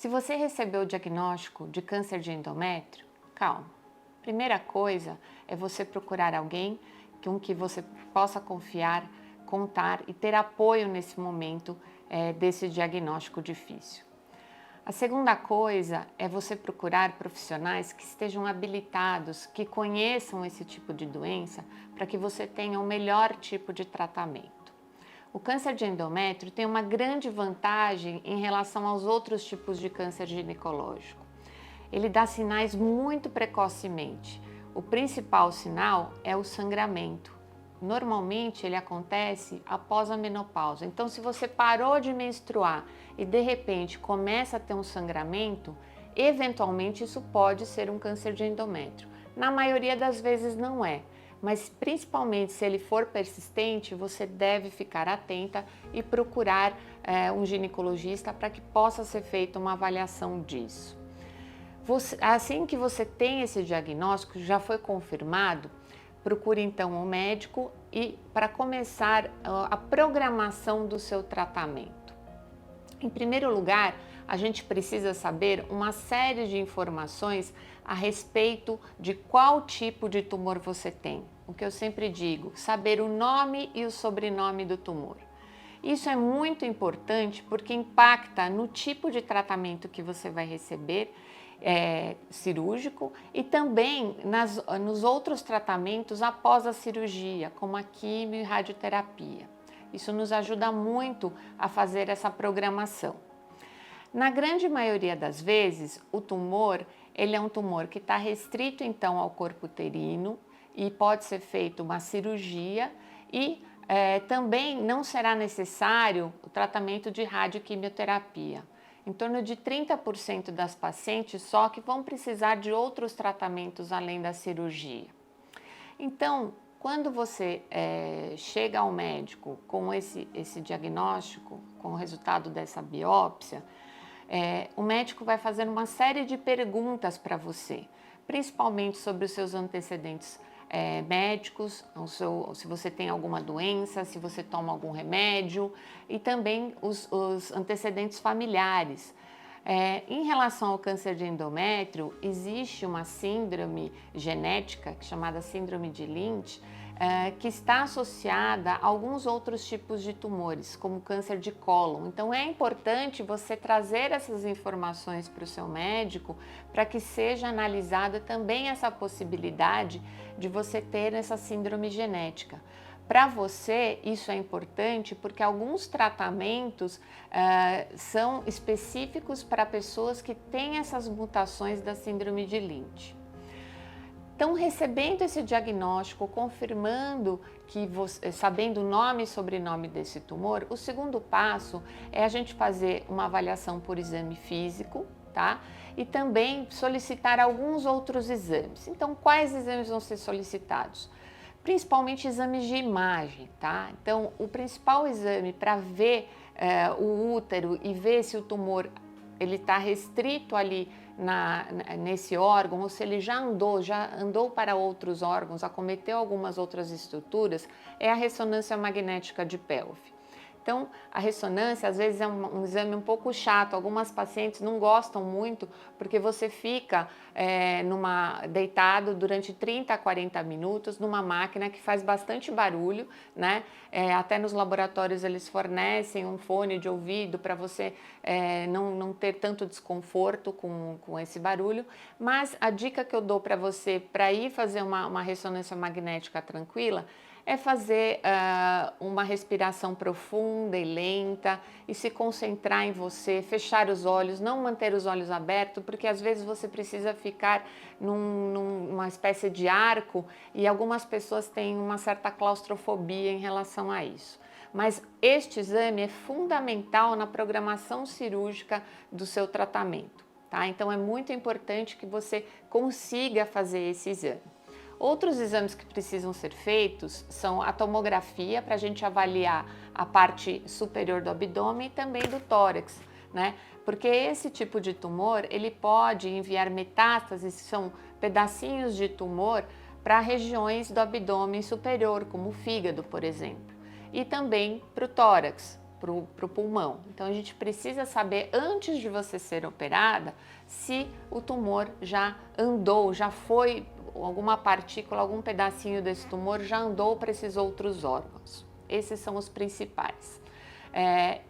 Se você recebeu o diagnóstico de câncer de endométrio, calma. Primeira coisa é você procurar alguém com que você possa confiar, contar e ter apoio nesse momento desse diagnóstico difícil. A segunda coisa é você procurar profissionais que estejam habilitados, que conheçam esse tipo de doença, para que você tenha o melhor tipo de tratamento. O câncer de endométrio tem uma grande vantagem em relação aos outros tipos de câncer ginecológico. Ele dá sinais muito precocemente. O principal sinal é o sangramento. Normalmente ele acontece após a menopausa. Então, se você parou de menstruar e de repente começa a ter um sangramento, eventualmente isso pode ser um câncer de endométrio. Na maioria das vezes não é, mas principalmente se ele for persistente, você deve ficar atenta e procurar um ginecologista para que possa ser feita uma avaliação disso. Assim que você tem esse diagnóstico, já foi confirmado, procure então o médico e para começar a programação do seu tratamento. Em primeiro lugar, a gente precisa saber uma série de informações a respeito de qual tipo de tumor você tem. O que eu sempre digo, saber o nome e o sobrenome do tumor. Isso é muito importante porque impacta no tipo de tratamento que você vai receber, cirúrgico, e também nos outros tratamentos após a cirurgia, como a quimio e radioterapia. Isso nos ajuda muito a fazer essa programação. Na grande maioria das vezes, o tumor, ele é um tumor que está restrito então ao corpo uterino e pode ser feita uma cirurgia e também não será necessário o tratamento de radioquimioterapia. Em torno de 30% das pacientes só que vão precisar de outros tratamentos além da cirurgia. Então, quando você chega ao médico com esse diagnóstico, com o resultado dessa biópsia, o médico vai fazer uma série de perguntas para você, principalmente sobre os seus antecedentes médicos, se você tem alguma doença, se você toma algum remédio e também os antecedentes familiares. Em relação ao câncer de endométrio, existe uma síndrome genética chamada síndrome de Lynch, que está associada a alguns outros tipos de tumores, como câncer de cólon. Então é importante você trazer essas informações para o seu médico para que seja analisada também essa possibilidade de você ter essa síndrome genética. Para você, isso é importante porque alguns tratamentos são específicos para pessoas que têm essas mutações da síndrome de Lynch. Então, recebendo esse diagnóstico, confirmando que você, sabendo o nome e sobrenome desse tumor, o segundo passo é a gente fazer uma avaliação por exame físico, tá? E também solicitar alguns outros exames. Então, quais exames vão ser solicitados? Principalmente exames de imagem, tá? Então, o principal exame para ver o útero e ver se o tumor ele está restrito ali nesse órgão, ou se ele já andou para outros órgãos, acometeu algumas outras estruturas, é a ressonância magnética de pelve. Então, a ressonância às vezes é um exame um pouco chato, algumas pacientes não gostam muito porque você fica deitado durante 30 a 40 minutos numa máquina que faz bastante barulho, né? Até nos laboratórios eles fornecem um fone de ouvido para você não ter tanto desconforto com esse barulho, mas a dica que eu dou para você para ir fazer uma ressonância magnética tranquila é fazer uma respiração profunda e lenta e se concentrar em você, fechar os olhos, não manter os olhos abertos, porque às vezes você precisa ficar numa espécie de arco e algumas pessoas têm uma certa claustrofobia em relação a isso. Mas este exame é fundamental na programação cirúrgica do seu tratamento, tá? Então é muito importante que você consiga fazer esse exame. Outros exames que precisam ser feitos são a tomografia, para a gente avaliar a parte superior do abdômen e também do tórax, né? Porque esse tipo de tumor, ele pode enviar metástases, que são pedacinhos de tumor, para regiões do abdômen superior, como o fígado, por exemplo, e também para o tórax, para o pulmão. Então a gente precisa saber, antes de você ser operada, se o tumor já andou, já foi alguma partícula, algum pedacinho desse tumor já andou para esses outros órgãos. Esses são os principais.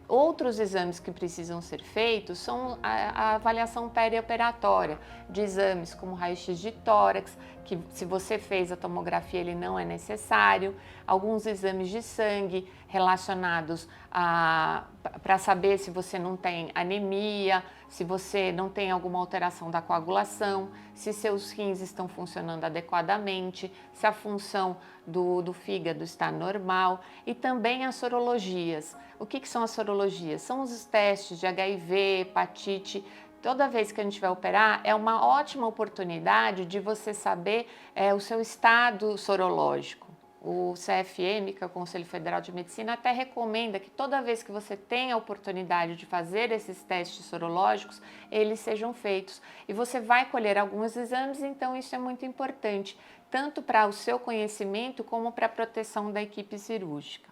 Outros exames que precisam ser feitos são a avaliação perioperatória de exames como raio-x de tórax, que se você fez a tomografia ele não é necessário, alguns exames de sangue relacionados para saber se você não tem anemia, se você não tem alguma alteração da coagulação, se seus rins estão funcionando adequadamente, se a função do fígado está normal, e também as sorologias. O que são as sorologias? São os testes de HIV, hepatite. Toda vez que a gente vai operar, é uma ótima oportunidade de você saber o seu estado sorológico. O CFM, que é o Conselho Federal de Medicina, até recomenda que toda vez que você tem a oportunidade de fazer esses testes sorológicos, eles sejam feitos. E você vai colher alguns exames, então isso é muito importante, tanto para o seu conhecimento como para a proteção da equipe cirúrgica.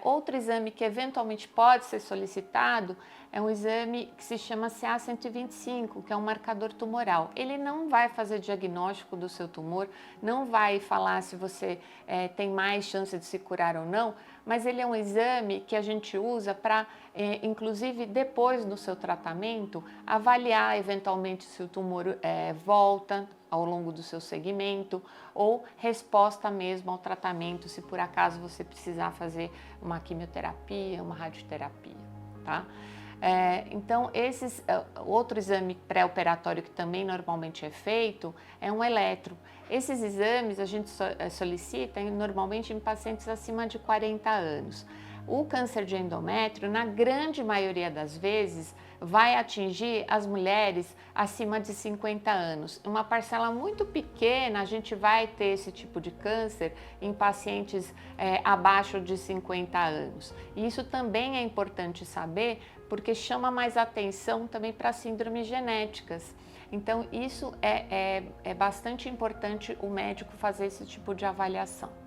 Outro exame que eventualmente pode ser solicitado é um exame que se chama CA-125, que é um marcador tumoral. Ele não vai fazer diagnóstico do seu tumor, não vai falar se você tem mais chance de se curar ou não, mas ele é um exame que a gente usa para, inclusive depois do seu tratamento, avaliar eventualmente se o tumor volta ao longo do seu segmento ou resposta mesmo ao tratamento, se por acaso você precisar fazer uma quimioterapia, uma radioterapia, tá? Então, outro exame pré-operatório que também normalmente é feito é um eletro. Esses exames a gente solicita normalmente em pacientes acima de 40 anos. O câncer de endométrio, na grande maioria das vezes, vai atingir as mulheres acima de 50 anos. Uma parcela muito pequena, a gente vai ter esse tipo de câncer em pacientes abaixo de 50 anos. E isso também é importante saber, porque chama mais atenção também para síndromes genéticas. Então, isso é bastante importante o médico fazer esse tipo de avaliação.